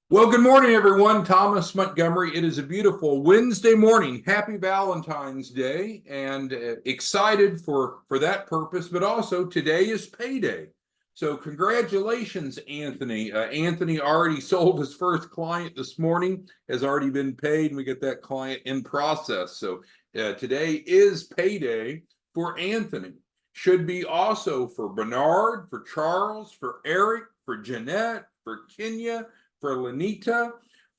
Well, good morning, everyone. Thomas Montgomery. It is a beautiful Wednesday morning. Happy Valentine's Day, and excited for that purpose. But also today is payday, so congratulations, Anthony. Anthony already sold his first client this morning. Has already been paid, and we get that client in process. So today is payday for Anthony. Should be also for Bernard, for Charles, for Eric, for Jeanette, for Kenya, for Lenita,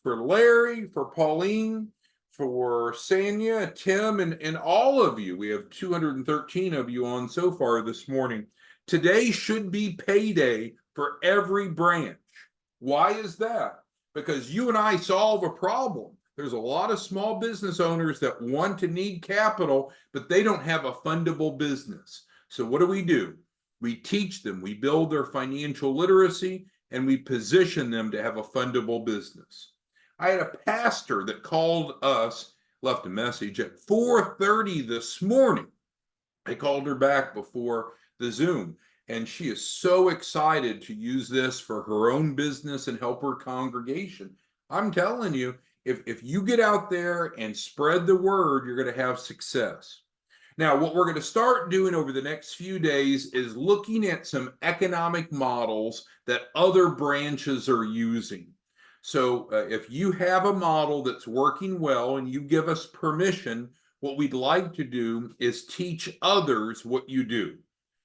for Larry, for Pauline, for Sanya, Tim, and all of you. We have 213 of you on so far this morning. Today should be payday for every branch. Why is that? Because you and I solve a problem. There's a lot of small business owners that want to need capital, but they don't have a fundable business. So what do? We teach them, we build their financial literacy, and we position them to have a fundable business. I had a pastor that called us, left a message at 4:30 this morning. I called her back before the Zoom, and she is so excited to use this for her own business and help her congregation. I'm telling you, if you get out there and spread the word, you're going to have success. Now, what we're going to start doing over the next few days is looking at some economic models that other branches are using. So if you have a model that's working well and you give us permission, what we'd like to do is teach others what you do.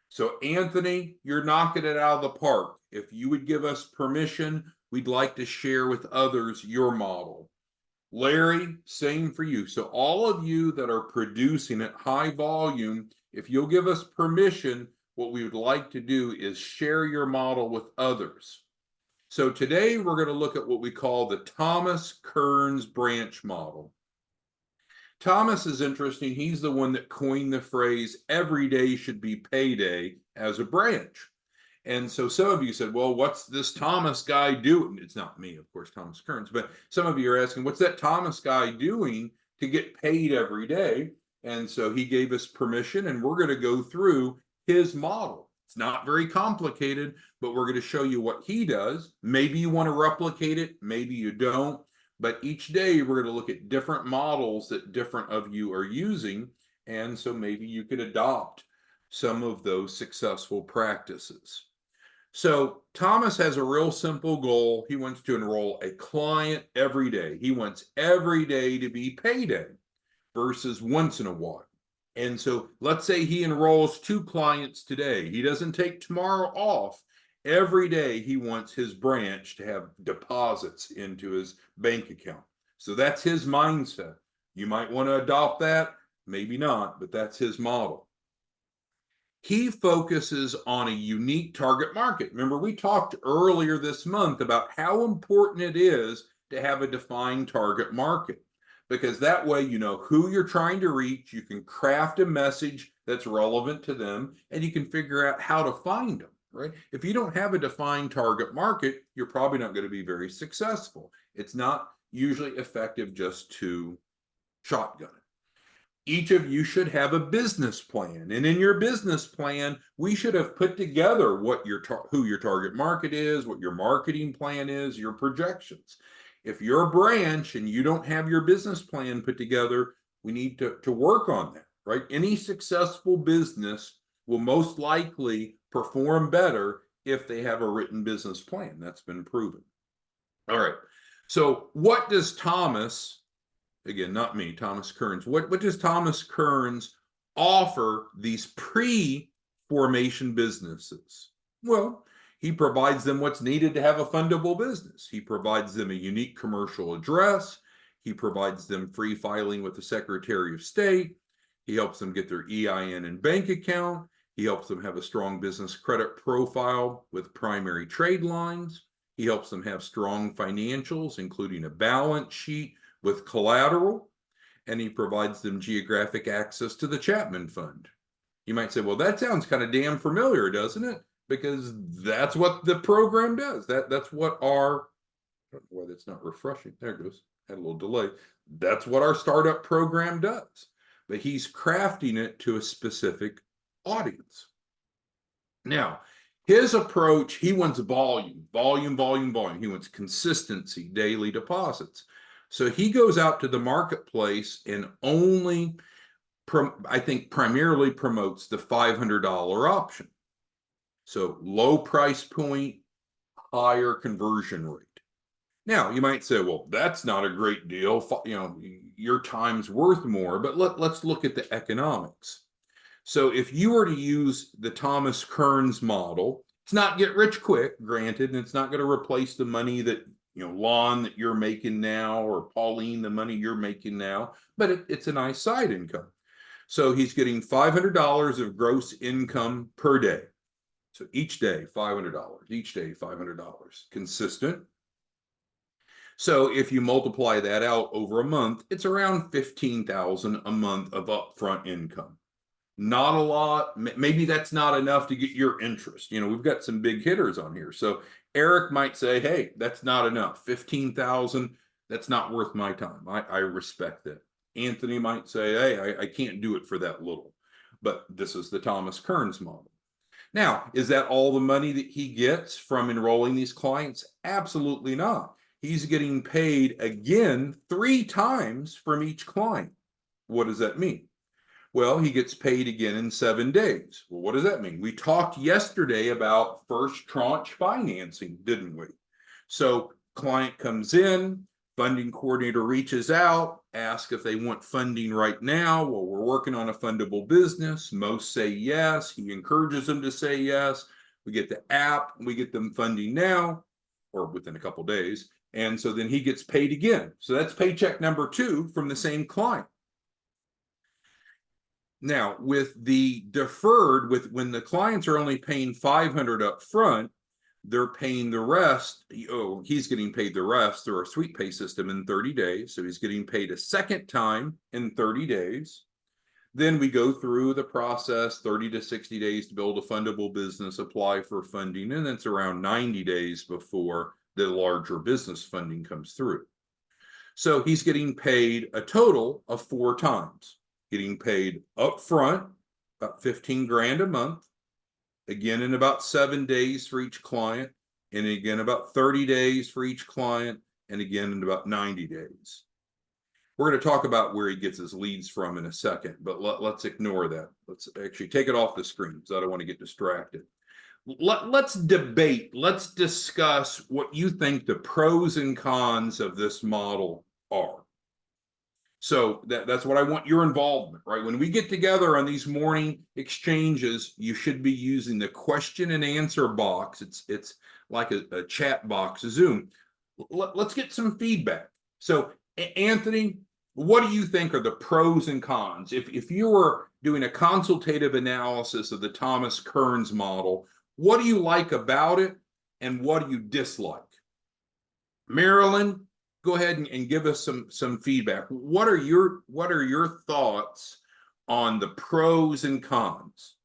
So Anthony, you're knocking it out of the park. If you would give us permission, we'd like to share with others your model. Larry, same for you. So all of you that are producing at high volume, if you'll give us permission, what we would like to do is share your model with others. So today we're going to look at what we call the Thomas Kearns branch model. Thomas is interesting. He's the one that coined the phrase, every day should be payday as a branch. And so some of you said, well, what's this Thomas guy doing? It's not me, of course, Thomas Kearns, but some of you are asking, what's that Thomas guy doing to get paid every day? And so he gave us permission, and we're going to go through his model. It's not very complicated, but we're going to show you what he does. Maybe you want to replicate it, maybe you don't. But each day we're going to look at different models that different of you are using. And so maybe you could adopt some of those successful practices. So Thomas has a real simple goal. He wants to enroll a client every day. He wants every day to be payday versus once in a while. And so let's say he enrolls 2 clients today. He doesn't take tomorrow off. Every day he wants his branch to have deposits into his bank account. So that's his mindset. You might want to adopt that, maybe not, but that's his model. He focuses on a unique target market. Remember, we talked earlier this month about how important it is to have a defined target market, because that way you know who you're trying to reach, you can craft a message that's relevant to them, and you can figure out how to find them, right? If you don't have a defined target market, you're probably not going to be very successful. It's not usually effective just to shotgun it. Each of you should have a business plan, and in your business plan we should have put together what who your target market is, what your marketing plan is, your projections. If you're a branch and you don't have your business plan put together, we need to work on that, right? Any successful business will most likely perform better if they have a written business plan. That's been proven. All right, so what does Thomas, again, not me, Thomas Kearns. What does Thomas Kearns offer these pre-formation businesses? Well, he provides them what's needed to have a fundable business. He provides them a unique commercial address. He provides them free filing with the Secretary of State. He helps them get their EIN and bank account. He helps them have a strong business credit profile with primary trade lines. He helps them have strong financials, including a balance sheet with collateral, and he provides them geographic access to the Chapman Fund. You might say, well, that sounds kind of damn familiar, doesn't it? Because that's what the program does. That's what our, I don't know why that's not refreshing. There it goes. Had a little delay. That's what our startup program does. But he's crafting it to a specific audience. Now, His approach, he wants volume, volume, volume, volume. He wants consistency, daily deposits. So he goes out to the marketplace and only, I think, primarily promotes the $500 option. So low price point, higher conversion rate. Now, you might say, well, that's not a great deal. You know, your time's worth more, but let's look at the economics. So if you were to use the Thomas Kearns model, it's not get rich quick, granted, and it's not going to replace the money that, you know, Lon that you're making now, or Pauline, the money you're making now, but it's a nice side income. So he's getting $500 of gross income per day. So each day, $500, each day, $500, consistent. So if you multiply that out over a month, it's around $15,000 a month of upfront income. Not a lot. Maybe that's not enough to get your interest. You know, we've got some big hitters on here. So Eric might say, hey, that's not enough. 15,000, that's not worth my time. I respect that. Anthony might say, hey, I can't do it for that little. But this is the Thomas Kearns model. Now, is that all the money that he gets from enrolling these clients? Absolutely not. He's getting paid again 3 times from each client. What does that mean? Well, he gets paid again in 7 days. Well, what does that mean? We talked yesterday about first tranche financing, didn't we? So client comes in, funding coordinator reaches out, asks if they want funding right now. Well, we're working on a fundable business. Most say yes. He encourages them to say yes. We get the app, we get them funding now, or within a couple days. And so then he gets paid again. So that's paycheck number 2 from the same client. Now, with the deferred, when the clients are only paying $500 up front, they're paying the rest. Oh, he's getting paid the rest through our sweet pay system in 30 days. So he's getting paid a second time in 30 days. Then we go through the process, 30 to 60 days to build a fundable business, apply for funding, and it's around 90 days before the larger business funding comes through. So he's getting paid a total of 4 times. Getting paid up front, about 15 grand a month, again in about 7 days for each client, and again about 30 days for each client, and again in about 90 days. We're going to talk about where he gets his leads from in a second, but let's ignore that. Let's actually take it off the screen because I don't want to get distracted. Let's debate, let's discuss what you think the pros and cons of this model are. So that's what I want your involvement, right? When we get together on these morning exchanges, you should be using the question and answer box. It's like a chat box, a Zoom. Let's get some feedback. So Anthony, what do you think are the pros and cons? If you were doing a consultative analysis of the Thomas Kearns model, what do you like about it and what do you dislike? Marilyn, go ahead and give us some feedback. What are your thoughts on the pros and cons?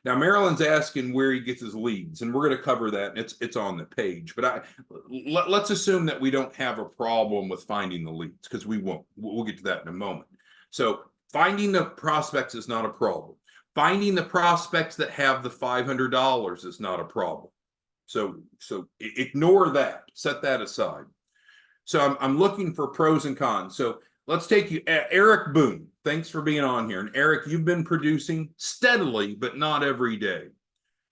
Now, Marilyn's asking where he gets his leads, and we're going to cover that. And it's on the page, but let's assume that we don't have a problem with finding the leads, because we won't. We'll get to that in a moment. So finding the prospects is not a problem. Finding the prospects that have the $500 is not a problem. So ignore that. Set that aside. So I'm looking for pros and cons. So let's take you, Eric Boone. Thanks for being on here. And Eric, you've been producing steadily, but not every day.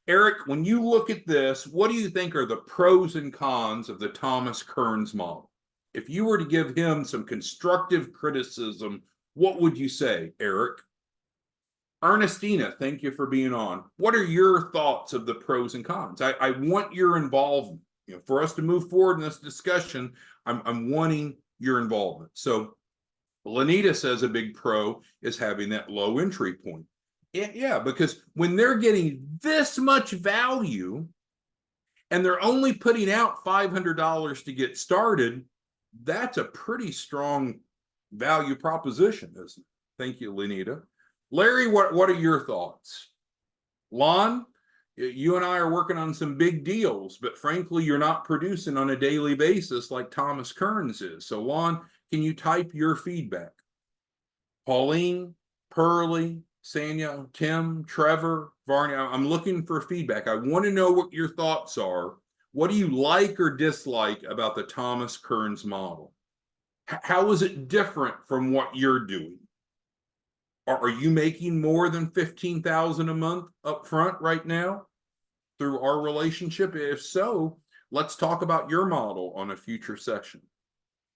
Eric, when you look at this, what do you think are the pros and cons of the Thomas Kearns model? If you were to give him some constructive criticism, what would you say, Eric? Ernestina, thank you for being on. What are your thoughts of the pros and cons? I want your involvement. You know, for us to move forward in this discussion, I'm wanting your involvement. So Lanita says a big pro is having that low entry point. Yeah, because when they're getting this much value and they're only putting out $500 to get started, that's a pretty strong value proposition, isn't it? Thank you, Lanita. Larry, what are your thoughts? Lon, you and I are working on some big deals, but frankly, you're not producing on a daily basis like Thomas Kearns is. So Lon, can you type your feedback? Pauline, Pearlie, Sanya, Tim, Trevor, Varney, I'm looking for feedback. I want to know what your thoughts are. What do you like or dislike about the Thomas Kearns model? How is it different from what you're doing? Are you making more than 15,000 a month up front right now through our relationship? If so, let's talk about your model on a future session.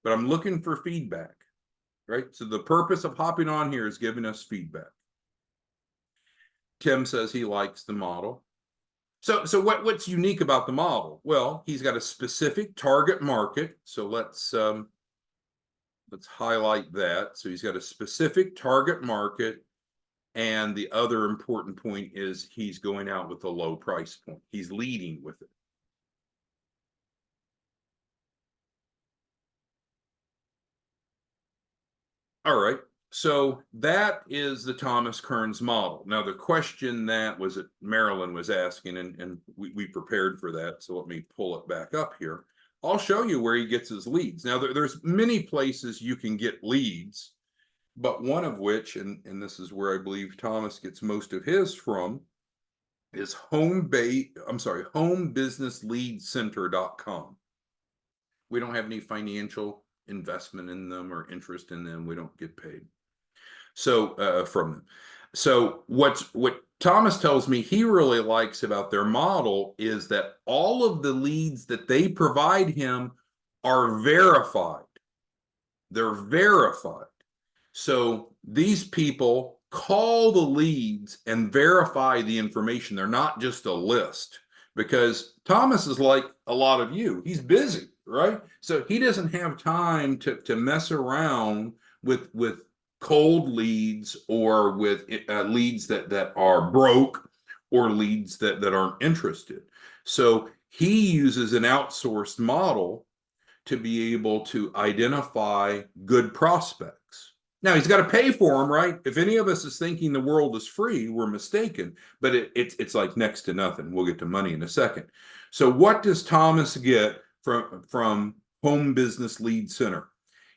But I'm looking for feedback, right? So the purpose of hopping on here is giving us feedback. Tim says he likes the model. So what's unique about the model? Well, he's got a specific target market. So let's highlight that. So he's got a specific target market. And the other important point is he's going out with a low price point. He's leading with it. All right. So that is the Thomas Kearns model. Now, the question that was it Marilyn was asking, and we prepared for that. So let me pull it back up here. I'll show you where he gets his leads. Now, there's many places you can get leads, but one of which, and this is where I believe Thomas gets most of his from, is homebusinessleadcenter.com. We don't have any financial investment in them or interest in them. We don't get paid. So from them. So what Thomas tells me he really likes about their model is that all of the leads that they provide him are verified. They're verified. So these people call the leads and verify the information. They're not just a list, because Thomas is like a lot of you. He's busy, right? So he doesn't have time to mess around with cold leads or with leads that are broke or leads that aren't interested. So he uses an outsourced model to be able to identify good prospects. Now, he's got to pay for them, right? If any of us is thinking the world is free, we're mistaken, but it's like next to nothing. We'll get to money in a second. So what does Thomas get from Home Business Lead Center?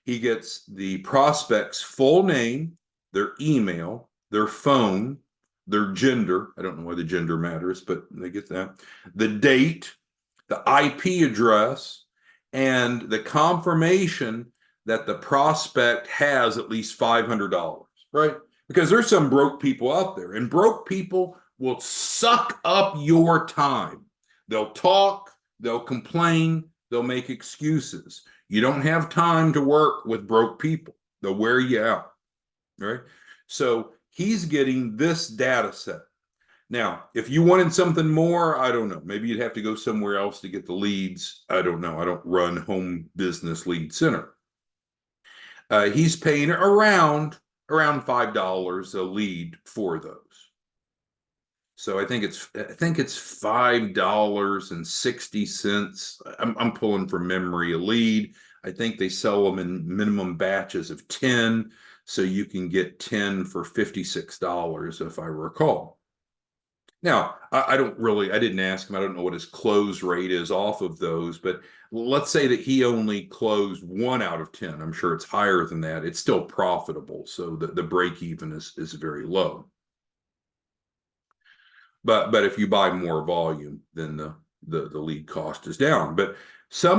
He gets the prospect's full name, their email, their phone, their gender. I don't know why the gender matters, but they get that. The date, the IP address, and the confirmation that the prospect has at least $500, right? Because there's some broke people out there, and broke people will suck up your time. They'll talk, they'll complain, they'll make excuses. You don't have time to work with broke people. They'll wear you out, right? So he's getting this data set. Now, if you wanted something more, I don't know. Maybe you'd have to go somewhere else to get the leads. I don't know. I don't run Home Business Lead Center. He's paying around $5 a lead for those. So I think it's $5.60. I'm pulling from memory a lead. I think they sell them in minimum batches of 10, so you can get 10 for $56, if I recall. Now, I didn't ask him. I don't know what his close rate is off of those, but let's say that he only closed 1 out of 10. I'm sure it's higher than that. It's still profitable, so the break even is very low. But if you buy more volume, then the lead cost is down. But so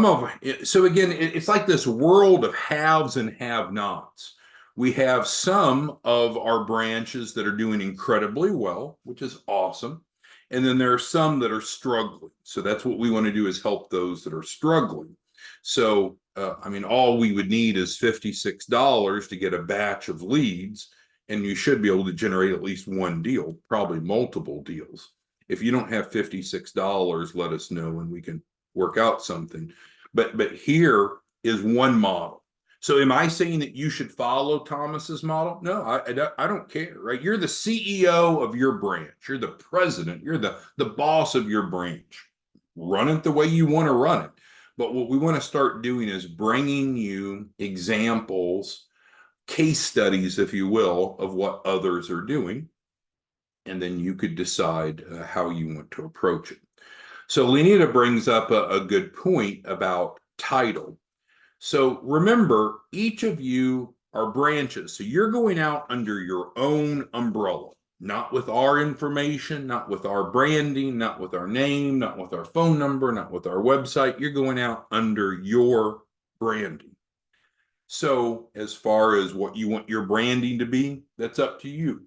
again, it's like this world of haves and have-nots. We have some of our branches that are doing incredibly well, which is awesome. And then there are some that are struggling. So that's what we want to do, is help those that are struggling. So, all we would need is $56 to get a batch of leads, and you should be able to generate at least one deal, probably multiple deals. If you don't have $56, let us know and we can work out something. But here is one model. So am I saying that you should follow Thomas's model? No, I don't care, right? You're the CEO of your branch. You're the president. You're the boss of your branch. Run it the way you want to run it. But what we want to start doing is bringing you examples, case studies, if you will, of what others are doing. And then you could decide how you want to approach it. So Lenita brings up a good point about title. So remember, each of you are branches. So you're going out under your own umbrella. not with our information, not with our branding, not with our name, not with our phone number, not with our website. You're going out under your branding. So as far as what you want your branding to be, that's up to you.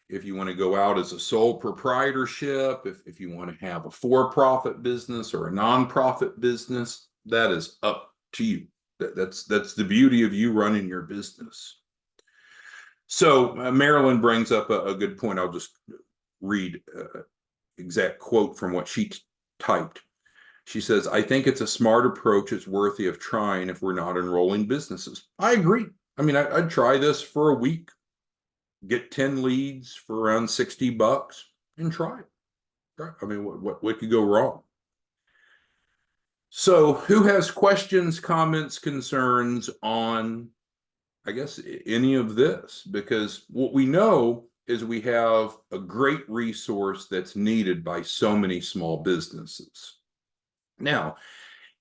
If you want to go out as a sole proprietorship, if you want to have a for-profit business or a nonprofit business, that is up to you. That's the beauty of you running your business. So Marilyn brings up a good point. I'll just read exact quote from what she typed. She says, I think it's a smart approach. It's worthy of trying if we're not enrolling businesses. I agree. I mean, I'd try this for a week, get 10 leads for around $60 and try it. I mean, what could go wrong? So who has questions, comments, concerns on, I guess, any of this? Because what we know is we have a great resource that's needed by so many small businesses. Now,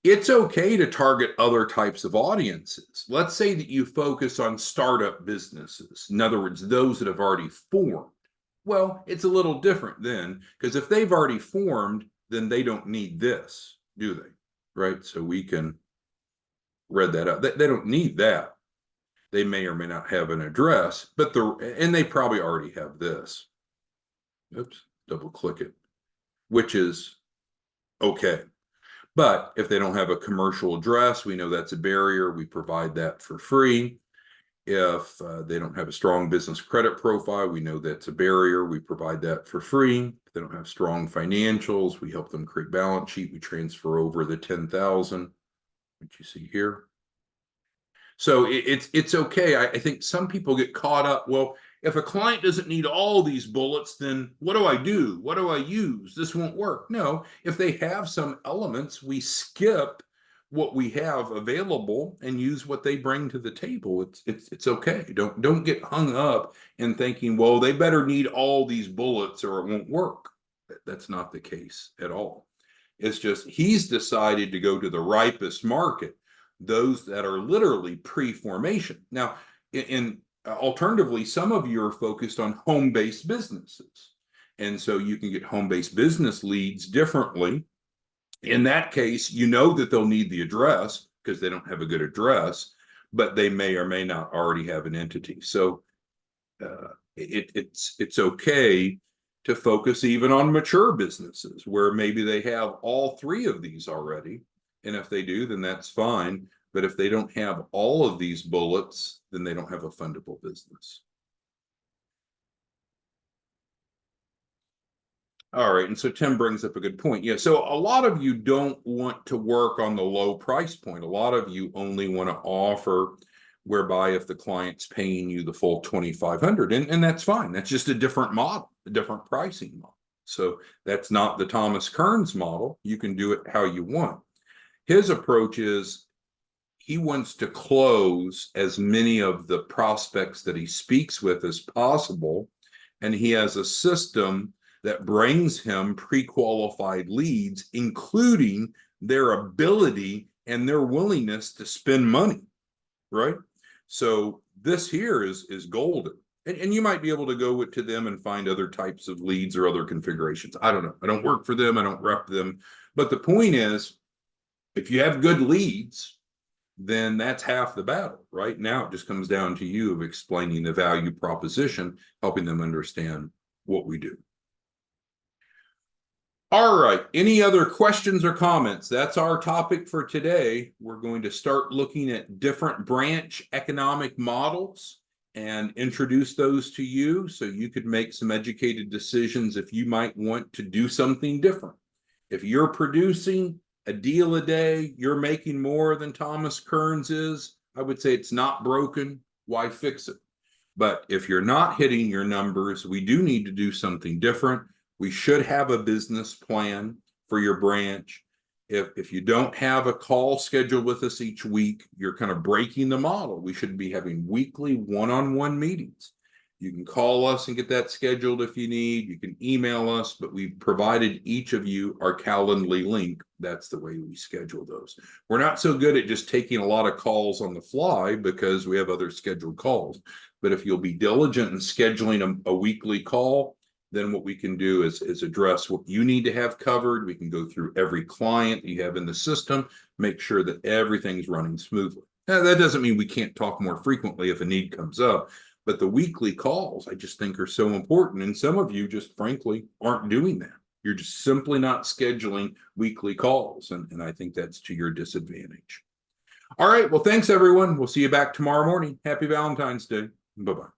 it's okay to target other types of audiences. Let's say that you focus on startup businesses. In other words, those that have already formed. Well, it's a little different then, because if they've already formed, then they don't need this, do they? Right? So we can read that out. They don't need that. They may or may not have an address, but and they probably already have this. Oops, double click it, which is okay. But if they don't have a commercial address, we know that's a barrier. We provide that for free. If they don't have a strong business credit profile, we know that's a barrier. We provide that for free. If they don't have strong financials, we help them create balance sheet. We transfer over the 10,000, which you see here. So it's okay. I think some people get caught up. Well, if a client doesn't need all these bullets, then what do I do? What do I use? This won't work. No, if they have some elements, we skip what we have available and use what they bring to the table. It's okay. Don't get hung up in thinking, well, they better need all these bullets or it won't work. That's not the case at all. It's just he's decided to go to the ripest market, those that are literally pre-formation. Now, alternatively, some of you are focused on home-based businesses. And so you can get home-based business leads differently. In that case, you know that they'll need the address because they don't have a good address, but they may or may not already have an entity. So it's okay to focus even on mature businesses where maybe they have all three of these already. And if they do, then that's fine. But if they don't have all of these bullets, then they don't have a fundable business. All right. And so Tim brings up a good point. Yeah. So a lot of you don't want to work on the low price point. A lot of you only want to offer whereby if the client's paying you the full 2,500, and that's fine. That's just a different model, a different pricing model. So that's not the Thomas Kearns model. You can do it how you want. His approach is he wants to close as many of the prospects that he speaks with as possible. And he has a system that brings him pre-qualified leads, including their ability and their willingness to spend money, right? So this here is golden. And you might be able to go to them and find other types of leads or other configurations. I don't know. I don't work for them. I don't rep them. But the point is, if you have good leads, then that's half the battle. Right now, it just comes down to you of explaining the value proposition, helping them understand what we do. All right. Any other questions or comments? That's our topic for today. We're going to start looking at different branch economic models and introduce those to you so you could make some educated decisions if you might want to do something different. If you're producing a deal a day, you're making more than Thomas Kearns is, I would say it's not broken. Why fix it? But if you're not hitting your numbers, we do need to do something different. We should have a business plan for your branch. If you don't have a call scheduled with us each week, you're kind of breaking the model. We should be having weekly one-on-one meetings. You can call us and get that scheduled if you need. You can email us, but we've provided each of you our Calendly link. That's the way we schedule those. We're not so good at just taking a lot of calls on the fly because we have other scheduled calls. But if you'll be diligent in scheduling a weekly call, then what we can do is address what you need to have covered. We can go through every client you have in the system, make sure that everything's running smoothly. Now, that doesn't mean we can't talk more frequently if a need comes up. But the weekly calls, I just think, are so important. And some of you just frankly aren't doing that. You're just simply not scheduling weekly calls. And I think that's to your disadvantage. All right. Well, thanks, everyone. We'll see you back tomorrow morning. Happy Valentine's Day. Bye-bye.